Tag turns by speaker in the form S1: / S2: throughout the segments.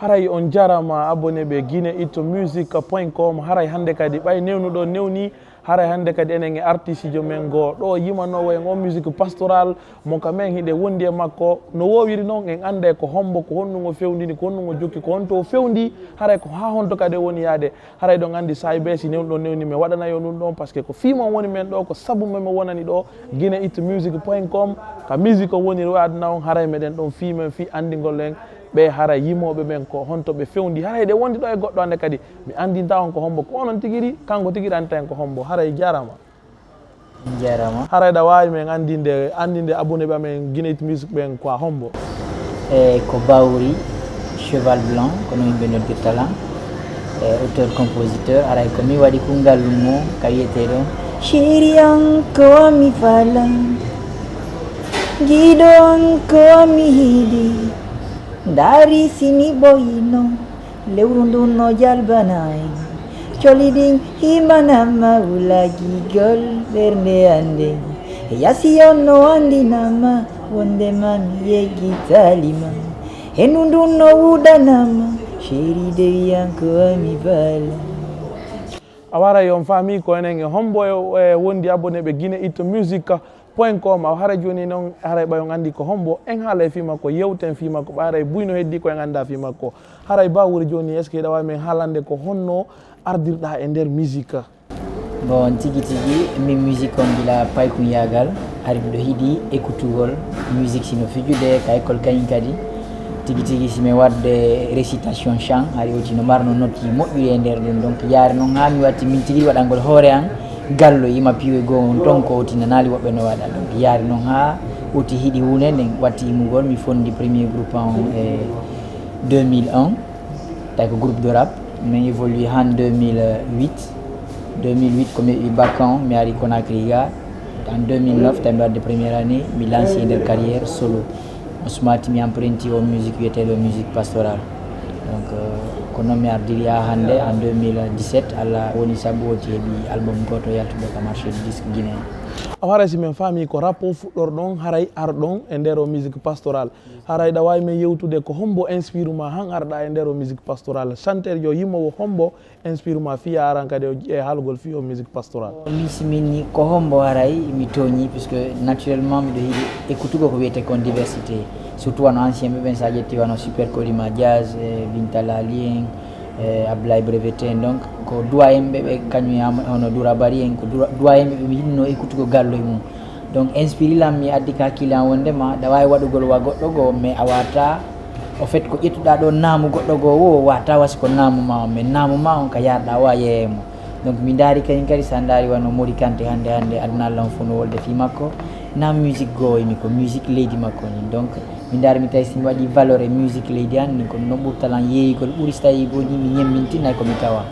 S1: haray on jarama abonné ɓe guineitmusique.com haray hande kadi ɓay newnuɗo newni haray hande kadi enen e artiste jo men go ɗo yimanowo en on musique pastoral mo ka men hiɗe wondi e makko no wowiri noon en ande ko hombo ko honnugo fewndini ko honnugo jokki ko honto fewndi haray ko ha honto kadi woni yaade haray ɗon andi say be si newnuɗo newni mi waɗanayo ɗum ɗon par ce que ko fimon woni men ɗo ko saabu men mi wonani ɗo guineitmusique.com ka musique o woni aduna on haray meɗen ɗon fimen fi andigol en ɓe haray yimoɓe ɓen ko honto ɓe fewndi haray ɗe wondi ɗo e goɗɗo ande kadi mi andinta on ko hombo ko onon tigui kanko tigui andita en ko hombo haray jarama haray ɗa wawi men andinde abonné ɓe amen Guineit Musique ɓen quoi hombo
S2: ko Bawri cheval blanc kono yimɓe noddirtala auteur compositeur haray ko mi waɗi kungal mo ka wiyeteɗo chéri an ko mi fala giɗo an ko mi yiɗi dari sini boyino lewru ndu no jalbanayi coli ɗin himanama wulagigol ɓernde ande yasi on no andinama wondema mi yeggitalima hendu ndu no wuɗanama chéri de wiyanko ami bala
S1: a waray on faami ko enen e hombo e wondi abonné ɓe guineitmusique.com a haray joni noon haray ɓayon andi ko hombo en haala e fimakko yewten fimakko ɓaray buyno heddi ko en anda fimakko haray bawuri joni est ce que ɗa wawi men haalande ko honno ardirɗa e nder musique
S2: bon tigui min musique on gila paykum yagal ari miɗo yiiɗi écoutugol musique sino fijude ka école kañum kadi tigui simi wadde récitation chant ari oti no marno notti moƴƴude e nder ɗum donc yaare noon ha mi watti min tigui waɗangol hoore an gallo yima piwe goo on ton ko oti nanali woɓɓe no waɗa donc yaari noon ha oti hiiɗi hunde nden watti immugol mi fondi premier groupe en 2001 tawi ko groupe de rap min évolue han 2008 komi heɓi bacan mi ari Conakry ga en 2009 tawi mi wadde première année mi lanci e nder carrière solo on sumati mi emprunti o musique wiyeteɗo musique pastorale donc ko noon mi ardiri ha hande en 2017 Allah woni saabu oti heeɓi album goto yaltuɗo ka marché du disque guinéen
S1: a haray si min faami ko rap o fuɗɗorɗon haray arɗon e nder o musique pastoral haray ɗa wawi men yewtude ko hombo inspire ma han arɗa e nder o musique pastoral chanteur jo yimmowo hombo inspire ma fiya aran kadi e haalgol fi o musique pastoral
S2: mi simini ko hombo haray mi tooñi puisque naturellement miɗo yiiɗi écoutugo ko wiyete kon diversité surtout wano ancien ɓe ɓen sa ƴetti wano super colima jazz Bintala Lien Ablaye Breveté donc ko doyen ɓe kañum hono Doura Bari en ko doyen ɓe mi yinno écoutugo gallo e mum donc inspire lam mi addi ka hakkille an wondema ɗa wawi waɗugol wa goɗɗo goo mais a wata au fait ko ƴettuɗa ɗo naamu goɗɗo goo wo wata wasi ko naamu ma on mais naamu ma on ka yarɗa wa yeeyemo donc mi daari kañum kadi sa daari wano Mori Kanté hande aduna Allah on fo no wolde fi makko na musique goo imi ko musique leydi makko ni donc mi daari mi tawi somi waɗi valeur e musique leydi an ni ko no ɓurtalan yeeyigol ɓuuri so tawi goñi mi ñemmintinay komi tawa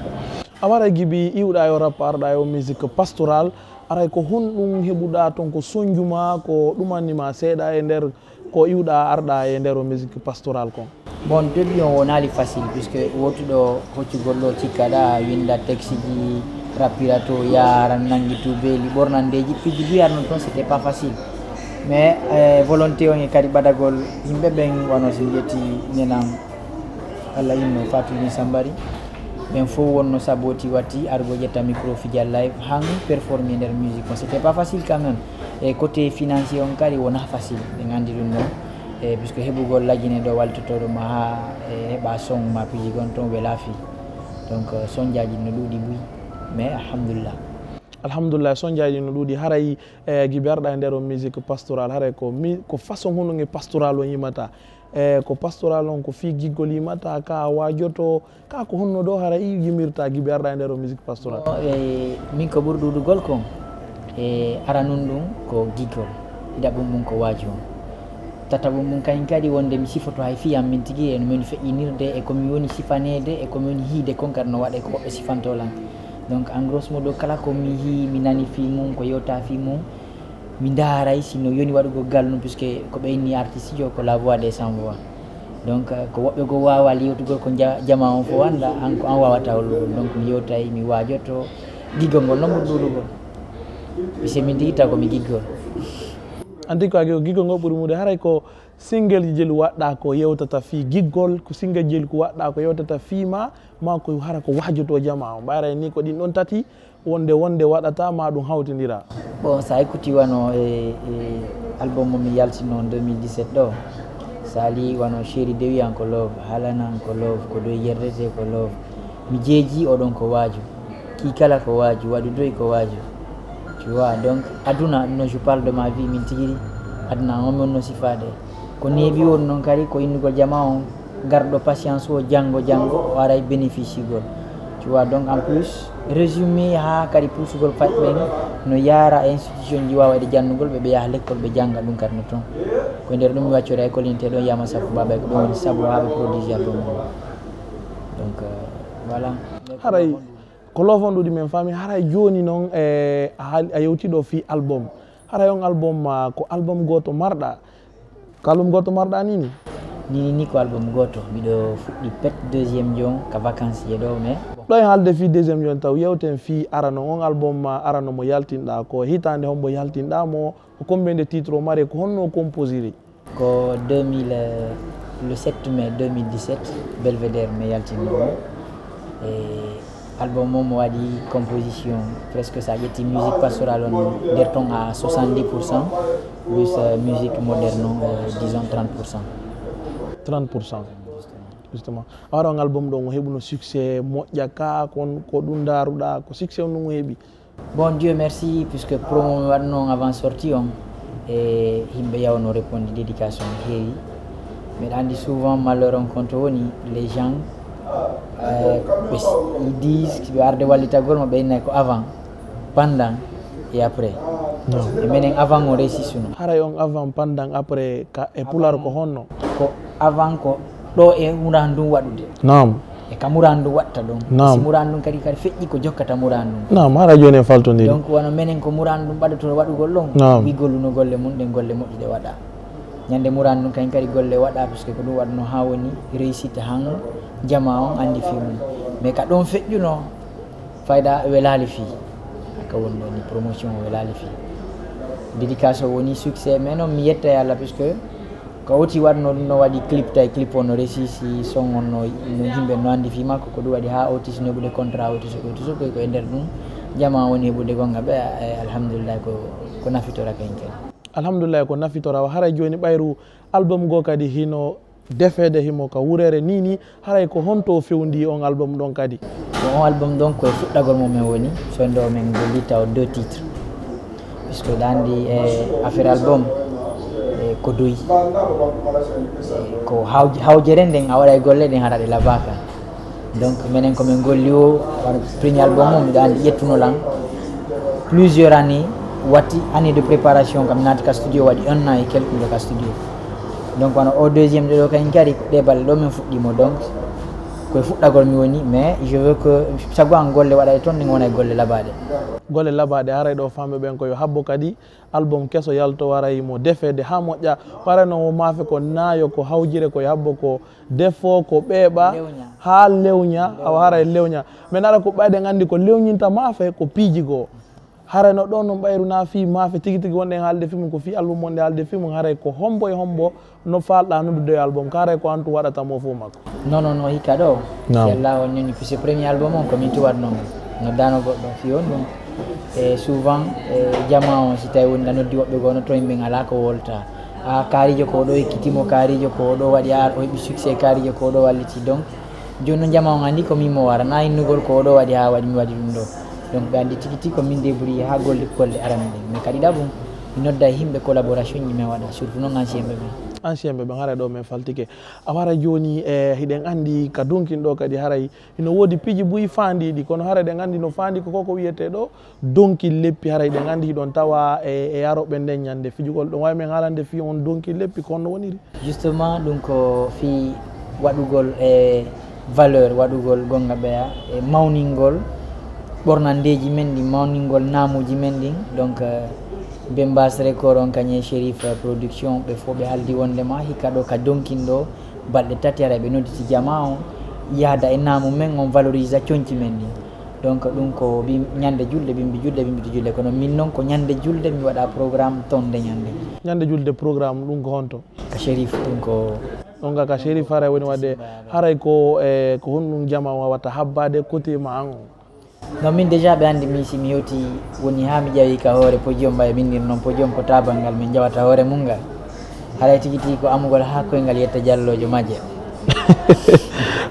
S1: a waray Guiby iwɗa yo rap arɗa e o musique pastoral aray ko honɗum heɓuɗa toon ko soñjuma ko ɗumannima seeɗa e nder ko iwɗa arɗa e nder o musique pastoral kon
S2: bon début on wonali facile puisque wotuɗo hoccugol ɗo cikkaɗa winda texte ji rappira to yaran nangui to beeli ɓornandeji piji duyar noon toon c' était pas facile mais volonté on e kadi ɓaɗagol yimɓe ɓen wano so ƴetti nenam Allah inno Fatouny Sambari ɓen fof wonno saboti watti argo ƴetta micro fijal live han performe nder musique on c' était pas facile quand même e côté financier on kadi wona facile ɓe gandi ɗum ɗon e puisque heɓugol lajine ɗo waltotoɗoma ha heɓa son ma piji gon toon ɓe laafi donc sonjaji no ɗuuɗi buy mais alhamdulillah
S1: sonjaji no ɗuuɗi haray Guiby arɗa e nder o musique pastoral haray ko façon honoge pastoral on yimata ko pastoral on ko fi giggol yimata ka wajoto ka ko honno ɗo haray yimirta Guiby arɗa e nder o musique pastoral
S2: min ko ɓuuri ɗuɗugol kon aranun ɗum ko giggol ɗiɗaɓum ɗum ko waaji on tataɓum ɗum kañum kadi wonde mi sifoto hay fiyam min tigui eno min feƴƴinirde e komi woni sifanede e komi woni hiide kon kadi no waɗe ko woɓɓe sifantolan donc en grosso modo kala komi hi mi nani fi mum ko yewta fi mum mi daaray sino yoni waɗugo gallu puisque ko ɓeyni artiste jo ko la voix des sans voix donc ko woɓɓe go wawa yewtugol ko jama on fo anda an ko an wawata hollugol donc mi yewtay mi wajoto giggol ngol noon ɓuri ɗuɗugol puisque min tigui taw komi giggol
S1: anti ko agi giggol ngol ɓuuri mude haray ko single jeli waɗɗa ko yewtata fi giggol ko single jeli ko waɗɗa ko yewtata fiima ma ko hara ko wahjoto jama on ɓayra ni ko ɗin ɗon tati wonde waɗata ma ɗum hawtidira.
S2: Bon sa écouti wano album mo mi yaltino 2017 ɗo sali wano chéri dewi an ko love halanan ko love ko ɗo yerdete ko love mi jeeji oɗon ko waaju kikala ko waaju waɗu doyi ko waaju tu vois. Donc aduna no je parle de ma vie min tigiri aduna on mon no sifade ko neebi won non kadi ko innugol jama on garɗo patience o janggo o ara bénéficie gol tu vois. Donc en plus résumé ha kadi pusugol fatɓen no yara institution ji wawa de jannugol ɓe yaha l'école ɓe janga ɗum kadi no ton ko nder ɗum mi waccode école inte ɗon yama sabu babay ko ɗum woni sabu ha ɓe produit album o. Donc voilà
S1: haray ko lofonɗuɗi men faami haray joni noon a yewtiɗo fi album haray on album ma ko album goto marɗa ko album goto marɗa ni
S2: ko album goto mbiɗo fuɗɗi pet deuxiéme jon ka vacances je ɗo mais
S1: ɗo e haalde fi deuxiéme jon taw yewten fi arano on album ma arano mo yaltinɗa ko hitande hombo yaltinɗa mo ko combien de titre o mari ko honno composiri
S2: ko le 7 mai 2017 Belvédère mi yaltinnomo album o mo waɗi composition presque sa ƴetti musique pastorale on nder ton à 70% plus musique moderne disons 30%.
S1: 30% justement a waɗa on album ɗo o heɓuno succès moƴƴa ka kon ko ɗum daruɗa ko succès on ɗum o heeɓi?
S2: Bon Dieu merci puisque promo mi waɗno on avant sortie on e yimɓe yawno répondi dédication heewi mbiɗa andi souvent malheur on konto woni les gens ils disent ɓe arde wallitagol ma ɓe innay ko avant pendant et après e minen avant o réussisuno
S1: haray on avant pendant après ka e pular ko honno
S2: ko avant ko ɗo e muran ɗum waɗude
S1: nam
S2: e ka muran ɗum watta ɗum si muran ɗum kadi feƴƴi ko jokkata muran ɗum
S1: nam haray joni e faltodiri
S2: donc wono minen ko muran ɗum ɓaɗoto waɗugol ɗon wigolluno golle mum ɗen golle moƴƴuɗe waɗa ñande muran ɗum kañ kadi golle waɗa puisque ko ɗum waɗno ha woni réussite han jama on andi fi mum mais ka ɗon feƴƴuno fayda welali fi aka woni ɗo ni promotion o welali fi dédication woni succès mais noon mi yetta e Allah puisque ko woti waɗno ɗum no waɗi clip tawi clip on no réussisi son on no yimɓe no andi fi makko ko ɗum waɗi ha otis no heɓude contrat otis koy ko e nder ɗum jama woni heɓude gonga ɓe alhamdulillah ko nafitora kañ kadi
S1: alhamdulillah ko nafitora haray joni ɓayru album go kadi hino defede himo ka wurere nini haray ko honto fewndi on album ɗon kadi
S2: on album ɗon koye fuɗɗagol mumen woni sonde o min golli taw 2 titres puisque ɗandi affaire album ko doyi ko hawjere nden a waɗa e golle ɗen haɗa ɗe labaka donc minen komin golli o premier album o miɗo andi ƴettunolan plusieurs années watti année de préparation kam naati ka studio waɗi 1 an et quelque de ka studio donc wano o deuxiéme ɗo kañ kadi ɗe balle ɗo min fuɗɗimo donc koye fuɗɗagol mi woni mais je veux que sago an golle waɗa e toon ɗin wona e golle labaɗe
S1: haray ɗo famɓe ɓen koyo habbo kadi album kesso yalto waray mo defede ha moƴƴa parano mo maafe ko naayo ko hawjire koye habbo ko defo ko ɓeeɓa ha lewña awa haray lewña min aɗa ko ɓayɗen andi ko lewñinta maafe ko piiji goo haray no ɗon no ɓayru na fi maafe tigi tigi wonɗen haalde fimum ko fi album wonde haalde fimum haray ko hombo e hombo no falɗa noddude e album ka haray ko antu waɗatamo fo makko
S2: non hikka ɗo si Allah on ñoni puisque premier album on komin tuwatno no dano goɗɗo fi on ɗum e souvent jama on si tawi woni noddi woɓɓe goo no to yimɓe ala ko wolta a kaarijo ko ɗo ekkitimo kaarijo ko ɗo waɗi o heɓi succès kaarijo ko ɗo walliti donc joni no jama on andi ko min mo wara na innugol ko ɗo waɗi ha waɗi mi waɗi ɗum ɗo donc ɓe andi tigi tigi ko min débrouillé ha golle arani ɗen mais kadi ɗaɓum mi nodda e yimɓe collaboration ji min waɗa surtout noon ancien ɓe
S1: ɓen haray ɗo min faltike a wara joni hiɗen andi ka donkin ɗo kadi haray ino woodi piiji buyi fandiɗi kono haray ɗen andi no fandi koko wiyete ɗo donki leppi haray ɗen andi hiɗon tawa e yaroɓe nden ñande fijugol ɗon wawi min haalande fi on donki leppi ko honno woniri
S2: justement ɗum ko fi waɗugol e valeur waɗugol gonga ɓeya e mawningol ɓornandeji men ɗi mawningol namuji men ɗin donc Bembas record on kañe Chérif production ɓe fof ɓe haldi wondema hikka ɗo ka donkinɗo balɗe tati ara ɓe nodditi jama on yaada e namu men on valorisation ci men ɗin donc ɗum ko ñande julde bimbi julde kono min noon ko ñande julde mi waɗa programme tonde
S1: ñande julde programme ɗum ko honto
S2: ka shérif ɗum ko
S1: ɗon ga ka shérif haray woni wadde haray ko ko honɗum jama wawata habbade côté ma an o
S2: non min déjà ɓe andi mi si mi hewti woni ha mi ƴawi ka hoore podium mbaye mindir noon podium ko tabal ngal min jawata hoore mum ngal haray tigi tigi ko amugol ha koyngal yetta diallojo majje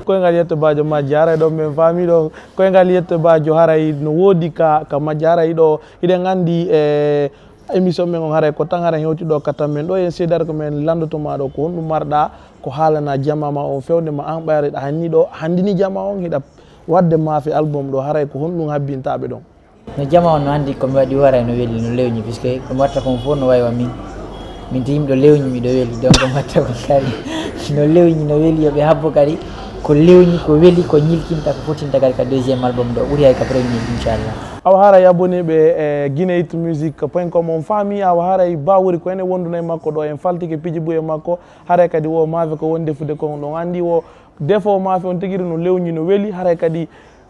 S1: koyngal yetto bajo majji haray ɗo min faami ɗo koyngal yetto bajo haray no woodi ka majji haray ɗo hiɗen andi émission men on haray ko tan haray hewti ɗo katam men ɗo en seedata ko men landotoma ɗo ko honɗum marɗa ko haalana jamama on fewde ma an ɓayre ɗa hanni ɗo handini jama on hiɗa wadde maafe album ɗo haray ko honɗum habbintaɓe ɗon
S2: no jama on no andi komi waɗi waray no weeli no lewñi puisque komi watta kon fof no waywa min to yimɗo lewñi miɗo weeli donc komi watta ko kadi no lewñi no weeli yoɓe habbo kadi ko lewñi ko weeli ko ñilkinta ko fotinta kadi ka deuxiéme album ɗo ɓuuri hay ka premier inchallah
S1: awa haray abonneɓe e guineit musique point com on faami awa haray bawori ko ene wonduna e makko ɗo en faltike piji buye makko haray kadi wo maafe ko woni defude kon ɗon andi wo defo maafe on tigui no lewñi no weeli haray kadi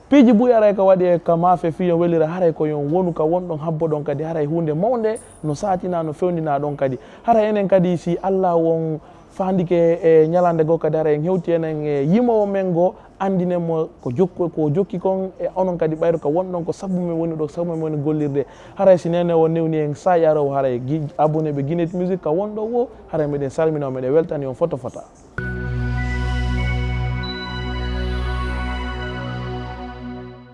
S1: piiji ɓuuri aray ka waɗi e ka maafe fiyon welira haray ko yon wonu ka wonɗon habbo ɗon kadi haray hunde mawde no satina no fewndina ɗon kadi haray enen kadi si Allah won fandike e ñalande goo kadi haray en hewti enen e yimowo men goo andinemo ko jokki kon e onon kadi ɓayro ko wonɗon ko sabu men woni ɗo sabu men woni gollirde haray si nene o newni en saƴi arowo haray abonné ɓe guineit musique ka wonɗo wo haray meɗen salmina meɗen weltani on fota